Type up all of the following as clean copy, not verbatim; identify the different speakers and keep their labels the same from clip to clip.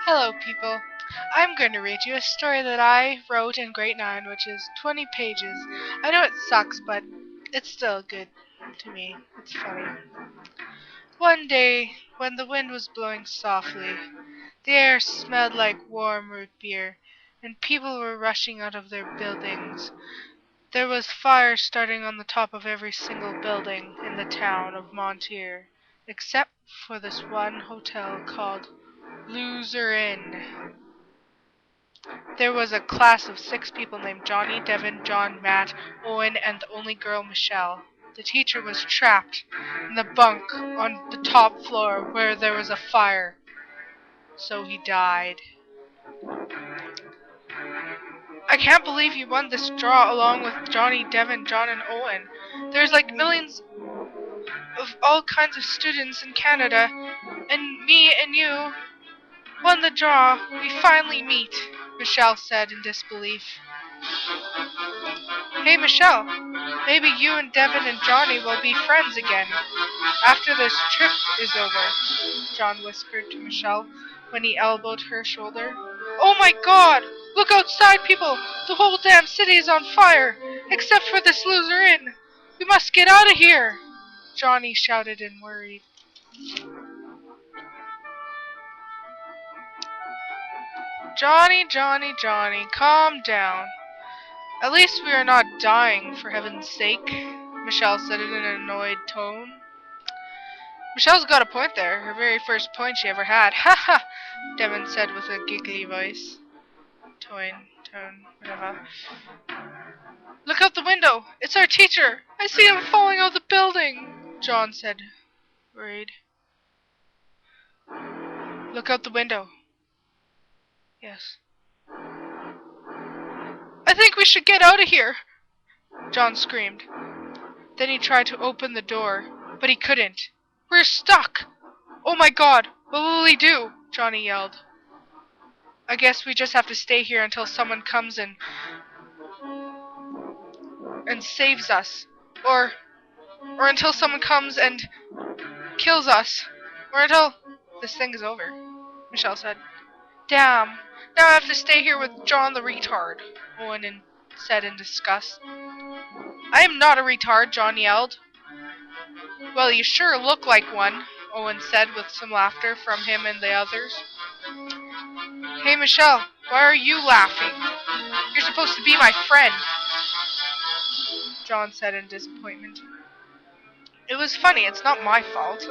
Speaker 1: Hello, people. I'm going to read you a story that I wrote in grade 9, which is 20 pages. I know it sucks, but it's still good to me. It's funny. One day, when the wind was blowing softly, the air smelled like warm root beer, and people were rushing out of their buildings. There was fire starting on the top of every single building in the town of Montier, except for this one hotel called Loser Inn. There was a class of 6 people named Johnny, Devin, John, Matt, Owen, and the only girl, Michelle. The teacher was trapped in the bunk on the top floor where there was a fire, so he died. I can't believe you won this draw along with Johnny, Devin, John, and Owen. There's like millions of all kinds of students in Canada, and me and you won the draw. We finally meet, Michelle said in disbelief. Hey, Michelle, maybe you and Devin and Johnny will be friends again after this trip is over, John whispered to Michelle when he elbowed her shoulder. Oh my god! Look outside, people! The whole damn city is on fire, except for this loser inn! We must get out of here! Johnny shouted and worried. Johnny, Johnny, Johnny, calm down. At least we are not dying, for heaven's sake, Michelle said in an annoyed tone. Michelle's got a point there. Her very first point she ever had. Ha ha! Devin said with a giggly voice. Tone, whatever. Look out the window! It's our teacher! I see him falling out the building! John said, worried. Look out the window. Yes. I think we should get out of here! John screamed. Then he tried to open the door, but he couldn't. We're stuck! Oh my god! What will we do? Johnny yelled. I guess we just have to stay here until someone comes and saves us. Or until someone comes and kills us. Or until this thing is over, Michelle said. Damn, now I have to stay here with John the retard, Owen said in disgust. I am not a retard, John yelled. Well, you sure look like one, Owen said with some laughter from him and the others. Hey, Michelle, why are you laughing? You're supposed to be my friend, John said in disappointment. It was funny, it's not my fault.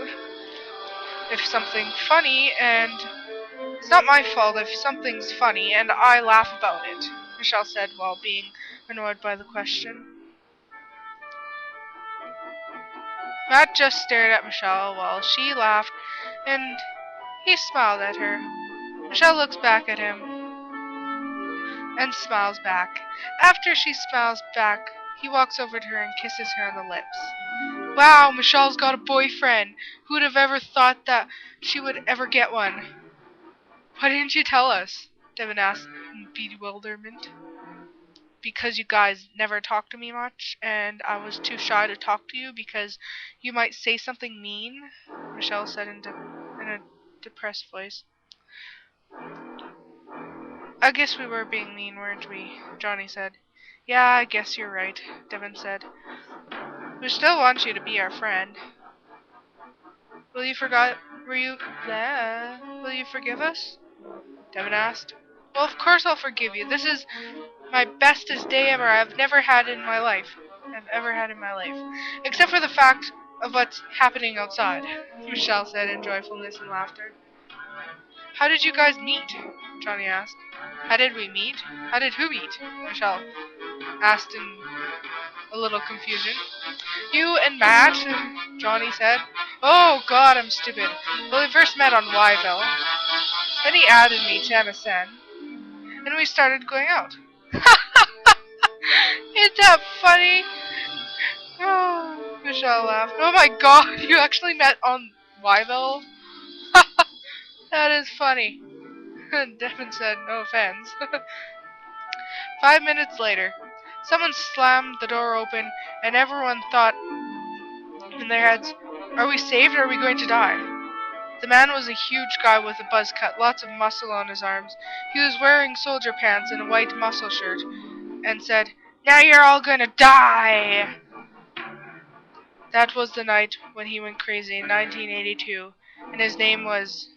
Speaker 1: It's not my fault if something's funny and I laugh about it, Michelle said while being annoyed by the question. Matt just stared at Michelle while she laughed, and he smiled at her. Michelle looks back at him and smiles back. After she smiles back, he walks over to her and kisses her on the lips. Wow, Michelle's got a boyfriend. Who would have ever thought that she would ever get one? Why didn't you tell us? Devin asked in bewilderment. Because you guys never talk to me much, and I was too shy to talk to you because you might say something mean, Michelle said in a depressed voice. I guess we were being mean, weren't we? Johnny said. Yeah, I guess you're right, Devin said. We still want you to be our friend. Will you forgive us? Devin asked. Well, of course I'll forgive you. This is my bestest day ever I've ever had in my life. Except for the fact of what's happening outside, Michelle said in joyfulness and laughter. How did you guys meet? Johnny asked. How did we meet? How did who meet? Michelle asked in a little confusion. You and Matt, Johnny said. Oh god, I'm stupid. Well, we first met on Yville. Then he added me to MSN. And we started going out. Isn't that funny? Oh, Michelle laughed. Oh my god, you actually met on Yville? That is funny. Devin said, no offense. 5 minutes later, someone slammed the door open, and everyone thought in their heads, are we saved or are we going to die? The man was a huge guy with a buzz cut, lots of muscle on his arms. He was wearing soldier pants and a white muscle shirt, and said, "Now you're all gonna die!" That was the night when he went crazy in 1982, and his name was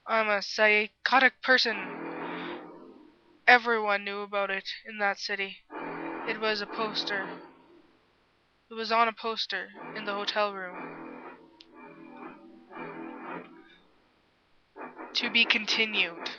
Speaker 1: I'm a psychotic person. Everyone knew about it in that city. It was a poster. It was on a poster in the hotel room. To be continued.